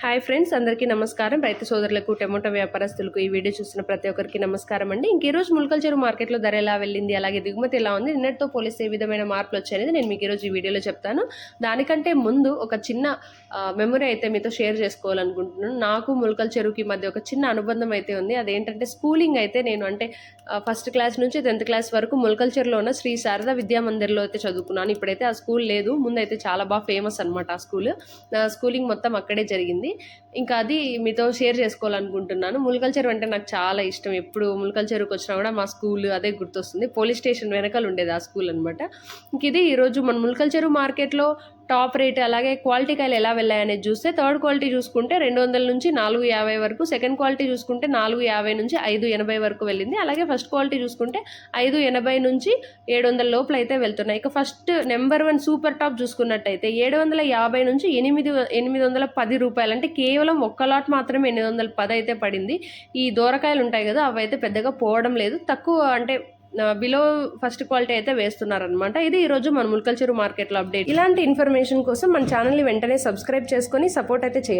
Hi friends, అందరికీ నమస్కారం. రైతు సోదరులకు, టమోటా వ్యాపారస్తులకు ఈ వీడియో చూస్తున్న ప్రతి ఒక్కరికి నమస్కారం అండి. ఈరోజు ములకల చెరువు మార్కెట్లో ధర ఎలా వెళ్ళింది, అలాగే దిగుమతి ఎలా ఉంది, నిన్నటితో పోలిస్తే ఏ విధమైన మార్పులు వచ్చాయనేది నేను మీకు ఈరోజు ఈ వీడియోలో చెప్తాను. దానికంటే ముందు ఒక చిన్న మెమరీ అయితే మీతో షేర్ చేసుకోవాలనుకుంటున్నాను. నాకు ములకల చెరువుకి మధ్య ఒక చిన్న అనుబంధం అయితే ఉంది. అదేంటంటే స్కూలింగ్ అయితే నేను ఫస్ట్ క్లాస్ నుంచి 10th క్లాస్ వరకు ములకల చెరువులో ఉన్న శ్రీ శారదా విద్యా మందిర్లో అయితే చదువుకున్నాను. ఇప్పుడైతే ఆ స్కూల్ లేదు, ముందైతే చాలా బాగా ఫేమస్ అనమాట ఆ స్కూల్. నా స్కూలింగ్ మొత్తం అక్కడే జరిగింది. ఇంకా అది మీతో షేర్ చేసుకోవాలనుకుంటున్నాను. ములకల చెరువు అంటే నాకు చాలా ఇష్టం. ఎప్పుడు ములకల చెరువుకి వచ్చినా కూడా మా స్కూల్ అదే గుర్తొస్తుంది. పోలీస్ స్టేషన్ వెనకాల ఉండేది ఆ స్కూల్ అనమాట. ఇంక ఇది ఈరోజు మన ములకల చెరువు మార్కెట్లో టాప్ రేట్ అలాగే క్వాలిటీ కాయలు ఎలా వెళ్ళాయనేది చూస్తే, థర్డ్ క్వాలిటీ చూసుకుంటే 200 నుంచి 450 వరకు, సెకండ్ క్వాలిటీ చూసుకుంటే 450 నుంచి 580 వరకు వెళ్ళింది. అలాగే ఫస్ట్ క్వాలిటీ చూసుకుంటే 580 నుంచి 700 లోపల అయితే వెళ్తున్నాయి. ఇక ఫస్ట్ నెంబర్ 1 సూపర్ టాప్ చూసుకున్నట్టయితే 750 నుంచి 810 రూపాయలు, అంటే కేవలం ఒక్క లాట్ మాత్రమే 810 అయితే పడింది. ఈ దూరకాయలు ఉంటాయి కదా, అవి అయితే పెద్దగా పోవడం లేదు, తక్కువ అంటే బిలో ఫస్ట్ క్వాలిటీ అయితే వేస్తున్నారనమాట. ఇది ఈరోజు మన ములకల చెరువు మార్కెట్లో అప్డేట్. ఇలాంటి ఇన్ఫర్మేషన్ కోసం మన ఛానల్ని వెంటనే సబ్స్క్రైబ్ చేసుకొని సపోర్ట్ అయితే చేయండి.